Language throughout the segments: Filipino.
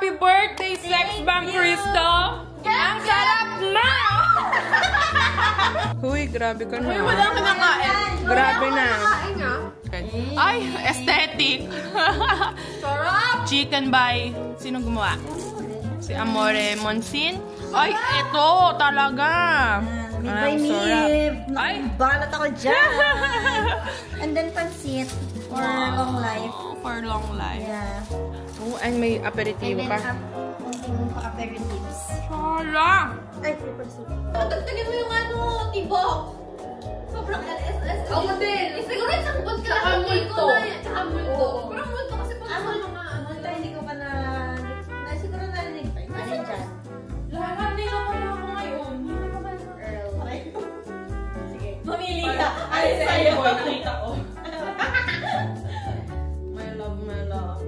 Happy birthday, Sex Bomb Crystal! Ang sarap na! Huy, grabe ka na. Uy, wala ka nakain. Grabe na. Ay, aesthetic. Sarap! Chicken by... Sino gumawa? Si Amore Monsin. Ay, ito talaga. Ay, sarap. Ay, balat ako dyan. And then pansit for long life. For long life. Yeah. Oh, and may aperitivo And then pa. konting aperitifs. Hala! Ay, for soup. Tagtagin mo yung ano, tibok. Sobrang LSS. Ako din. Siguro yung sakbot ka Tsaka lang. multo. Tsaka multo. Pero multo kasi pag Ano? mga ano. Hindi ko pa na... Siguro narinig pa. Ano dyan? Lahat din ako na ako ngayon. Hindi ko ba Earl. Sige. mamili ka? Ay, sa'yo. Nakita ko. My love, my love.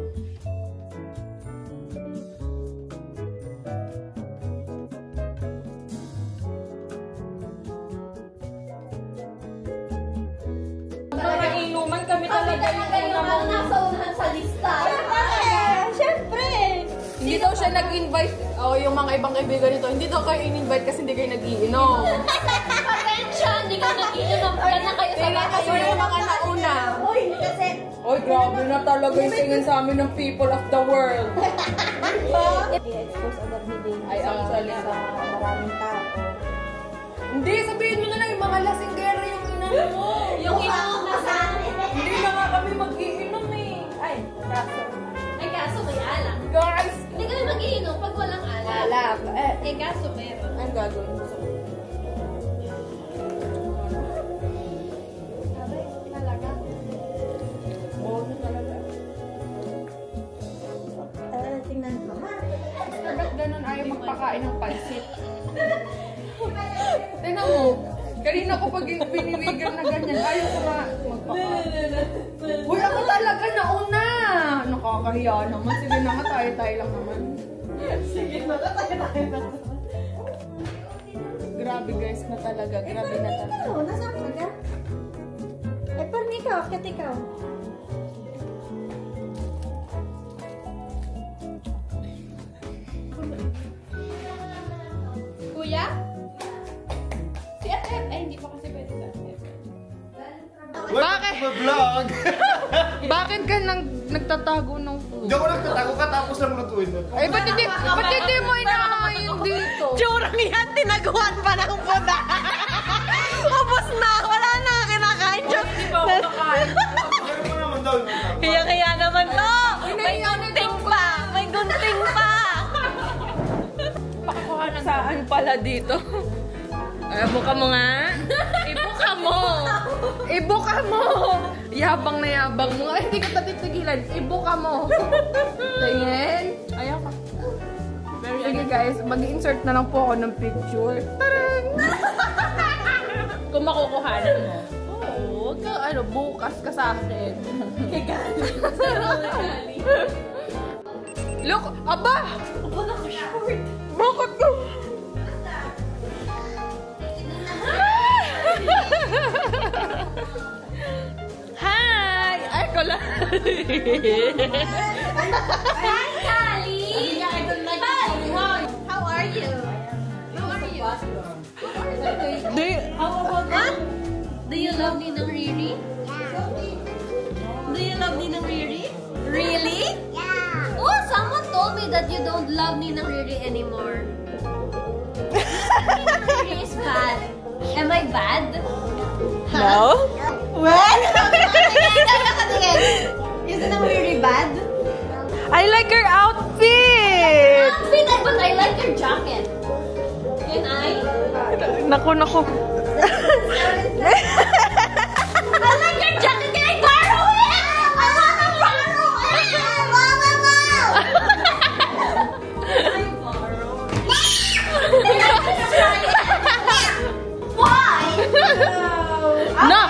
Mga inuman kami talaga yung una mong... nasa unahan sa lista. Siyempre! Hindi daw siya nag-invite, yung mga ibang kaibigan nito, hindi daw kayo in-invite kasi hindi kayo nag-iinom. Pasensya, hindi ka nag-iinom. Yan na kayo sa Tingnan kayo yung mga nauna. Uy, kasi... Oy, grabe na talaga yung tingin sa amin ng people of the world. I-expose agad ni Dave Ay, actually, sa maraming tao. Hindi, sabihin mo na lang yung mga lasinggero yung inano mo. Yung inom na sa... Hindi na nga kami mag-iinom eh. Ay, kaso. Ay, kaso may alak. Guys! Hindi kami mag-iinom pag walang alak. Alak. Eh, kaso meron. Ang gagawin mo? Talaga. Oo, talaga. Tingnan mo. Ba't ganun ayaw magpakain ng pansit? Tingnan mo. Kanina ko pag biniligan na ganyan, ayaw ko na magpakain. Uy, ako talaga nauna! Nakakahiya naman. Sige na nga, tayo-tayo lang naman. Sige, tayo naman. Grabe guys na talaga. Grabe na talaga. Ano? Nasaan ka ka? Eh, parang ikaw. Akit ikaw. Kuya? Si Ate, ay hindi pa kasi pwede sa Ate. Bakit? Vlog! Bakit ka nagtatago ng food? Hindi ako nagtatago ka tapos lang lutuin mo. Ay, ba't hindi mo inahayin dito? Tsurang yan, tinaguan pa ng puda. Ubus na, wala na kinakain. Hindi ba ako nakain? Meron mo naman daw. Kaya naman to. May gunting pa. May gunting pa. Pakuha na saan pala dito? Ay, buka mo nga. Ibuka mo. Ibuka mo. Yabang na yabang mo. Ay, hindi ka tatitigilan. Ibuka mo. Tingin. Ayaw ka. Sige guys, mag-insert na lang po ako ng picture. Tarang! Kung makukuhanan mo. Oo, huwag ka, bukas ka sa akin. Look, aba! Ako naka-short. Bakit ka? Hi! Ay, ko lang. Hi, Kali! How are you? How are you? What? Do you love Ninang Riri? Do you love Ninang Riri? Really? Yeah. Oh, someone told me that you don't love Ninang Riri anymore. Ninang Riri is bad. Am I bad? No? What? Is Ninang Riri bad? I like your outfit! Outfit, but I like your jacket. Can I? Naku. I like your jacket. Can I borrow it? I want to borrow it. Why? No!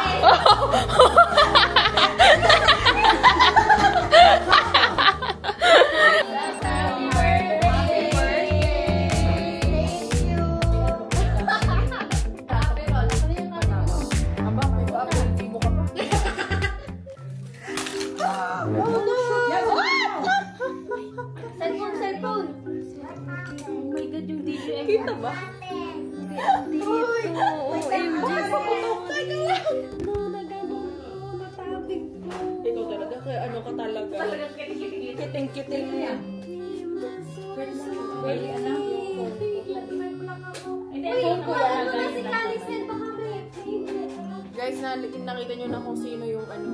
Thank you, thank you. Guys, nakita nyo na kung sino yung ano.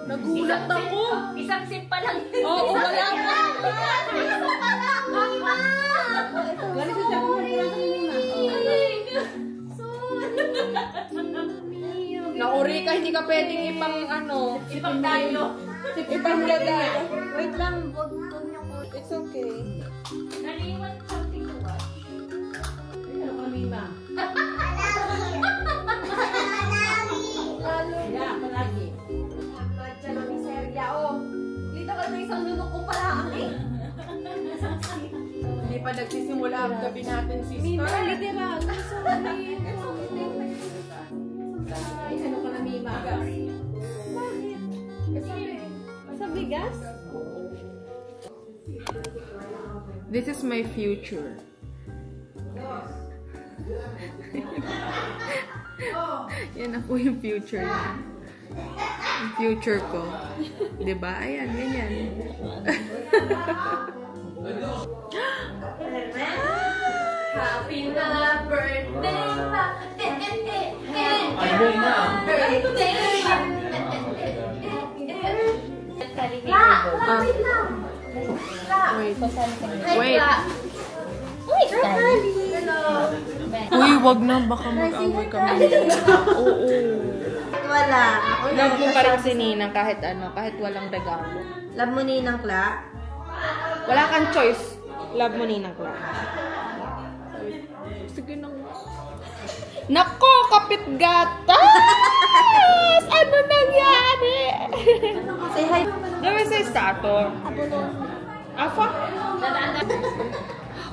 Nagulat ako. Isang sip pa lang. Oo, wala pa. Nauri ka, hindi ka pwedeng ipang ano. Ipang tayo. Ipang lagay. Wait lang, wag niyo po. It's okay. Nariwan something to watch. Ano kami ma? Yeah, palagi. Diyan ang miserya, oh. Dito ka na isang lunok ko pala, eh. Hindi pa nagsisimula ang gabi natin, sister. Mima, literal. Sorry. Ay, ano ka na, Mima? Bakit? Sa bigas? This is my future. Yan na po yung future niya. Yung future ko. Diba? Ayan, ganyan. Happy na birthday pa. Ayun na. Birthday. Wait. Uy, wag na. Baka mag-away kami. Oo. Wala. Love mo pa rin si Ninang kahit ano, kahit walang regalo. Love mo Ninang Kla? Wala kang choice. Love mo Ninang Kla. Sige na nga. Nako, kapit gatas! Ano nangyari? Say hi. Gawin sa stator. Afa?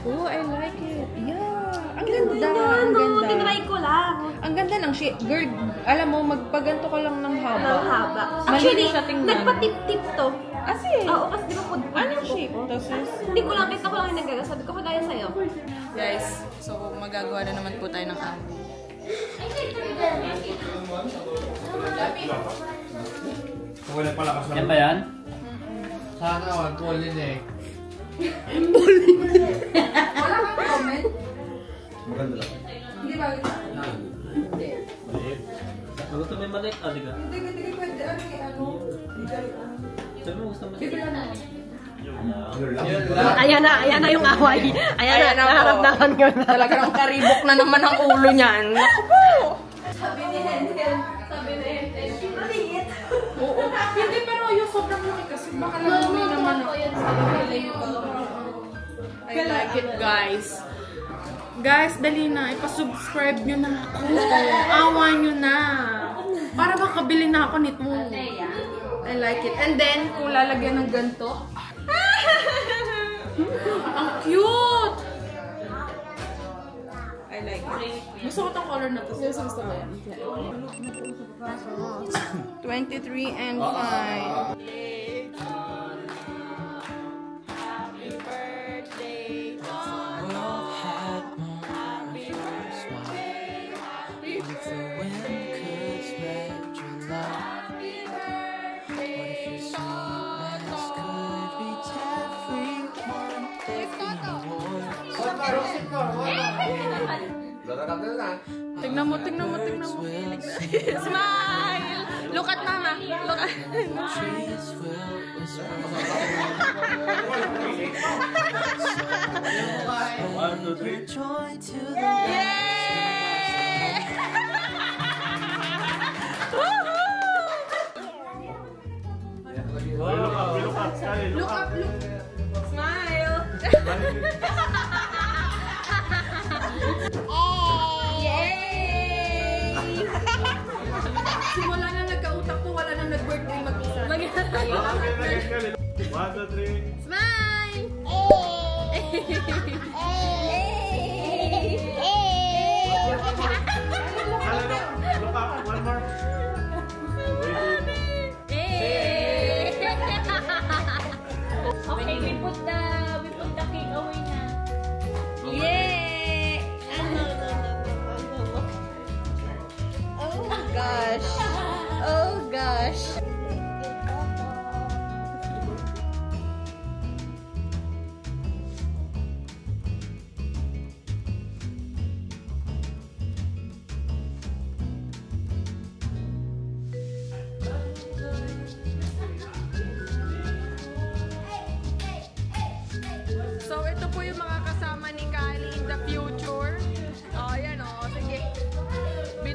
Oh, I like it. Yeah. Ang ganda. Ang ganda. Tinry ko lang. Ang ganda ng shape. Girl, alam mo, magpaganto ka lang ng haba. Ang haba. Malinis Actually, siya tingnan. nagpa-tip-tip to. Kasi, Oo, kasi di ba po? anong shape? Hindi ko lang, kita ko lang yung nagaga. Sabi ko, kagaya sa'yo. Guys, so magagawa na naman po tayo ng away. Wala pala kasi. Yan ba yan? Sana wag ko eh. Wala kang comment? Maganda lang. Hindi ba? Hindi. Gusto mo yung maliit, di ka? Hindi pwede. Ano? Sabi mo gusto mo maliit. Bibila na. Ayan na yung away. Ayan na, naramdaman ko na. Talagang karibok na naman ang ulo niyan. Naku po! Sabi ni Henden, maliit. Oo. Hindi, pero yung sobrang laki kasi baka lang naman ako. I like it, guys. Guys, dali na. Ipasubscribe nyo na ako. Awa nyo na. Para makabili na ako nito. I like it. And then, kung lalagyan ng ganito. Ang cute! I like it. Gusto ko tong color na to. Gusto ko yan. 23 and 5. Happy birthday to Tingnan mo. Smile! Look at mama. Look at One, two, three. Look up. Smile! Simula na nagka-utak ko, wala nang nag-birthday mag-isa. One, two, three. Smile! Look up. One more. Okay, we put the cake away na. Yay! Oh gosh.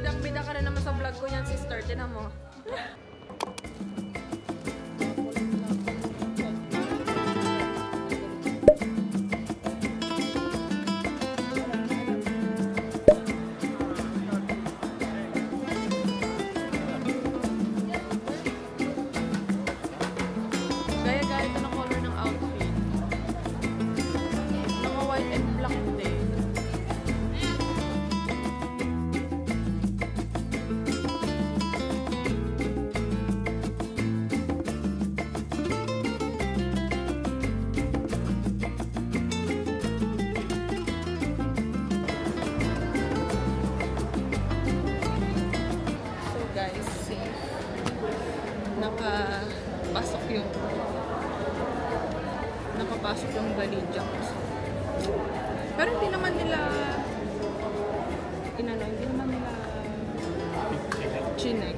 Bidang-bida ka na naman sa vlog ko yan, sister. Tinan mo. Gaya-gaya ito ng color ng outfit. Mga white and black din. So guys, see, nakapasok yung Valijax. Pero hindi naman nila chinek.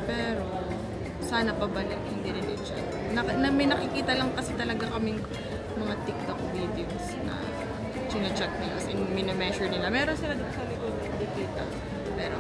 Pero sana pabalik, hindi rin siya. May nakikita lang kasi talaga kaming mga TikTok videos na chine-check nila, as in, mina-measure nila. Meron sila dito sa likod, nakikita. Pero